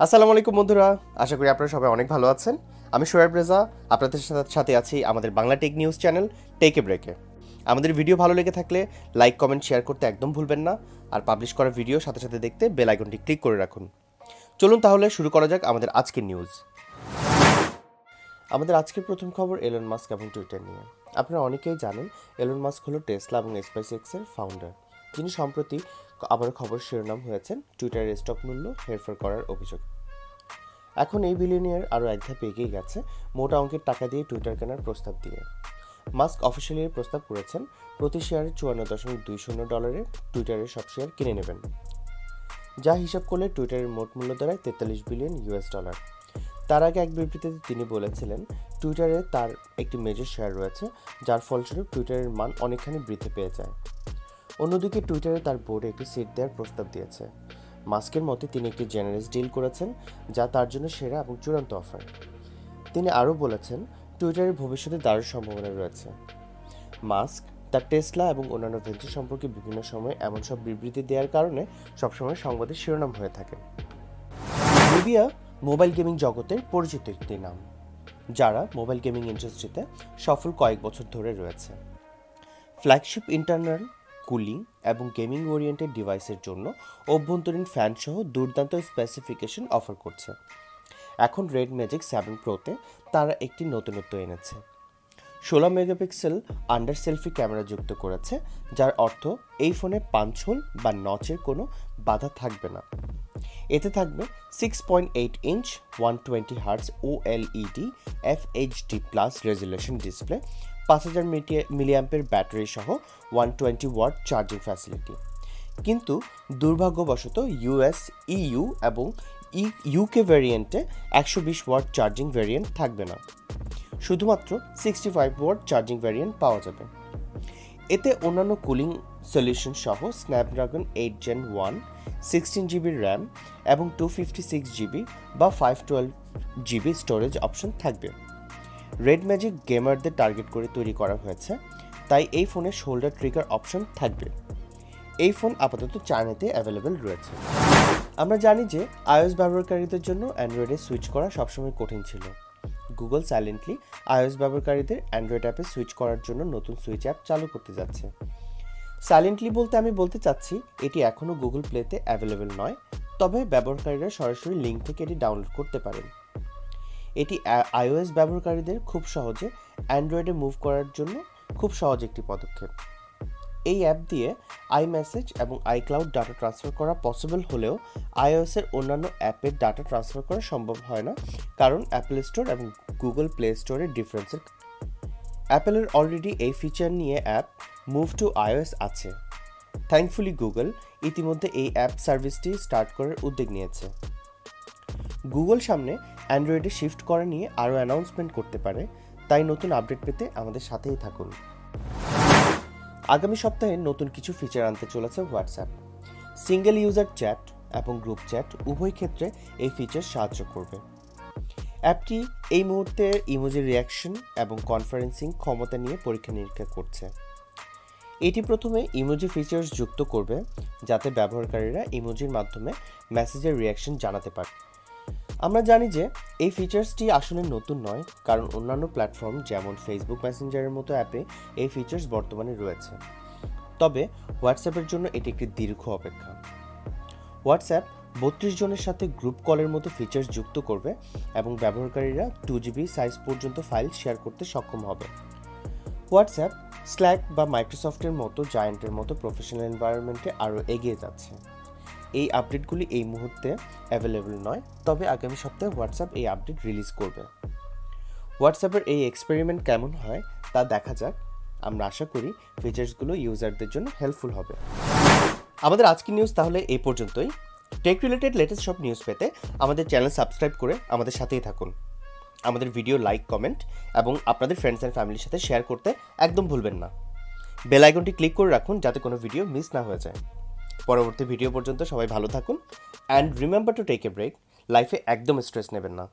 আসসালামু আলাইকুম বন্ধুরা, আশা করি আপনারা সবাই অনেক ভালো আছেন। আমি শোয়েব রেজা, আপনাদের সাথে আছি আমাদের Bangla tech news channel take a ব্রেকে। আমাদের ভিডিও ভালো লেগে থাকলে লাইক, কমেন্ট, শেয়ার করতে একদম ভুলবেন না। আর পাবলিশ করা ভিডিও সাথে সাথে দেখতে বেল আইকনটি ক্লিক করে রাখুন। চলুন তাহলে শুরু করা যাক আমাদের আজকের নিউজ। আমাদের আজকের প্রথম খবর এলন মাস্ক এবং টুইটার নিয়ে। আপনারা অনেকেই জানেন এলন মাস্ক হলো টেসলা এবং স্পেসএক্সের ফাউন্ডার, যিনি সম্প্রতি আবার খবর শিরোনাম হয়েছেন টুইটারের স্টক মূল্য হেরফের করার অভিযোগ। এখন এই বিলিয়নিয়ার আরও এক ধাপ এগিয়ে গেছে মোটা অঙ্কের টাকা দিয়ে টুইটার কেনার প্রস্তাব দিয়ে। মাস্ক অফিসিয়ালি এর প্রস্তাব করেছেন প্রতি শেয়ারে $54.20 টুইটারের সব শেয়ার কিনে নেবেন, যা হিসাব করলে টুইটারের মোট মূল্য দাঁড়ায় $43 বিলিয়ন। তার আগে এক বিবৃতিতে তিনি বলেছিলেন টুইটারে তার একটি মেজর শেয়ার রয়েছে, যার ফলস্বরূপ টুইটারের মান অনেকখানি বৃদ্ধি পেয়ে যায়। অন্যদিকে টুইটারে তার বোর্ডে একটি সিট দেওয়ার প্রস্তাব দিয়েছে। মাস্কের মতে তিনি একটি জেনারেস ডিল করেছেন, যা তার জন্য সেরা এবং চূড়ান্ত অফার। তিনি আরও বলেছেন টুইটারের ভবিষ্যতে দারুণ সম্ভাবনা রয়েছে। মাস্ক তার টেসলা এবং অন্যান্য ভেঞ্চার সম্পর্কে বিভিন্ন সময় এমন সব বিবৃতি দেওয়ার কারণে সবসময় সংবাদের শিরোনাম হয়ে থাকে। নুবিয়া মোবাইল গেমিং জগতের পরিচিত একটি নাম, যারা মোবাইল গেমিং ইন্ডাস্ট্রিতে সফল কয়েক বছর ধরে রয়েছে। ফ্ল্যাগশিপ ইন্টারনাল কুলিং এবং গেমিং ওরিয়েন্টেড ডিভাইসের জন্য অভ্যন্তরীণ ফ্যান সহ দুর্দান্ত স্পেসিফিকেশন অফার করছে। এখন রেড ম্যাজিক 7 প্রোতে তারা একটি নতুনত্ব এনেছে। 16 মেগাপিক্সেল আন্ডার সেলফি ক্যামেরা যুক্ত করেছে, যার অর্থ এই ফোনে পাঞ্চ হোল বা নচের কোনো বাধা থাকবে না। এতে থাকবে 6.8 inch 120 hertz OLED FHD+ resolution display, 5000 milliampere battery সহ 120 ওয়াট চার্জিং ফ্যাসিলিটি। কিন্তু দুর্ভাগ্যবশত US, EU এবং UK ভ্যারিয়েন্টে 120 ওয়াট চার্জিং ভ্যারিয়েন্ট থাকবে না, শুধুমাত্র 65 ওয়াট চার্জিং ভ্যারিয়েন্ট পাওয়া যাবে। এতে অন্যান্য কুলিং সলিউশন সহ স্ন্যাপড্রাগন 8 Gen 1, 16GB র্যাম এবং 256GB বা 512GB স্টোরেজ অপশন থাকবে। রেড ম্যাজিক গেমারদের টার্গেট করে তৈরি করা হয়েছে, তাই এই ফোনে শোল্ডার ট্রিগার অপশন থাকবে। এই ফোন আপাতত চায়নাতে অ্যাভেলেবেল রয়েছে। আমরা জানি যে iOS ব্যবহারকারীদের জন্য অ্যান্ড্রয়েডে সুইচ করা সবসময় কঠিন ছিল। গুগল সাইলেন্টলি iOS ব্যবহারকারীদের অ্যান্ড্রয়েড অ্যাপে সুইচ করার জন্য নতুন সুইচ অ্যাপ চালু করতে যাচ্ছে। সাইলেন্টলি বলতে আমি বলতে চাচ্ছি এটি এখনও গুগল প্লেতে অ্যাভেলেবেল নয়, তবে ব্যবহারকারীরা সরাসরি লিঙ্ক থেকে এটি ডাউনলোড করতে পারেন। এটি iOS ব্যবহারকারীদের খুব সহজে অ্যান্ড্রয়েডে মুভ করার জন্য খুব সহজ একটি পদক্ষেপ। এই অ্যাপ দিয়ে iMessage এবং iCloud ডাটা ট্রান্সফার করা পসিবল হলেও iOS-এর অন্যান্য অ্যাপের ডাটা ট্রান্সফার করা সম্ভব হয় না, কারণ অ্যাপল স্টোর এবং গুগল প্লে স্টোরের ডিফারেন্সের। অ্যাপেলের অলরেডি এই ফিচার নিয়ে অ্যাপ মুভ টু iOS আছে। থ্যাঙ্কফুলি গুগল ইতিমধ্যে এই অ্যাপ সার্ভিসটি স্টার্ট করার উদ্যোগ নিয়েছে। গুগল সামনে অ্যান্ড্রয়েডে শিফট করা নিয়ে আরও অ্যানাউন্সমেন্ট করতে পারে, তাই নতুন আপডেট পেতে আমাদের সাথেই থাকুন। আগামী সপ্তাহে নতুন কিছু ফিচার আনতে চলেছে হোয়াটসঅ্যাপ। সিঙ্গেল ইউজার চ্যাট এবং গ্রুপ চ্যাট উভয় ক্ষেত্রে এই ফিচার সাহায্য করবে। অ্যাপটি এই মুহূর্তে ইমোজি রিয়াকশন এবং কনফারেন্সিং ক্ষমতা নিয়ে পরীক্ষা নিরীক্ষা করছে। এটি প্রথমে ইমোজি ফিচার্স যুক্ত করবে, যাতে ব্যবহারকারীরা ইমোজির মাধ্যমে মেসেজের রিয়াকশন জানাতে পারে। আমরা জানি যে এই ফিচার্সটি আসলে নতুন নয়, কারণ অন্যান্য প্ল্যাটফর্ম যেমন ফেসবুক মেসেঞ্জারের মতো অ্যাপে এই ফিচার্স বর্তমানে রয়েছে। তবে হোয়াটসঅ্যাপের জন্য এটি একটি দীর্ঘ অপেক্ষা। হোয়াটসঅ্যাপ 32 জনের সাথে গ্রুপ কলের মতো ফিচার্স যুক্ত করবে এবং ব্যবহারকারীরা 2GB সাইজ পর্যন্ত ফাইল শেয়ার করতে সক্ষম হবে। হোয়াটসঅ্যাপ স্ল্যাক বা মাইক্রোসফটের মতো জায়ান্টের মতো প্রফেশনাল এনভায়রনমেন্টে আরও এগিয়ে যাচ্ছে। এই আপডেটগুলি এই মুহূর্তে অ্যাভেলেবল নয়, তবে আগামী সপ্তাহে হোয়াটসঅ্যাপ এই আপডেট রিলিজ করবে। হোয়াটসঅ্যাপের এই এক্সপেরিমেন্ট কেমন হয় তা দেখা যাক। আমরা আশা করি ফিচার্সগুলো ইউজারদের জন্য হেল্পফুল হবে। আমাদের আজকের নিউজ তাহলে এই পর্যন্তই। টেক রিলেটেড লেটেস্ট সব নিউজ পেতে আমাদের চ্যানেল সাবস্ক্রাইব করে আমাদের সাথেই থাকুন। আমাদের ভিডিও লাইক, কমেন্ট এবং আপনাদের ফ্রেন্ডস অ্যান্ড ফ্যামিলির সাথে শেয়ার করতে একদম ভুলবেন না। বেল আইকনটি ক্লিক করে রাখুন যাতে কোনো ভিডিও মিস না হয়ে যায়। পরবর্তী ভিডিও পর্যন্ত সবাই ভালো থাকুন, and remember to take a break. লাইফে একদম স্ট্রেস নেবেন না।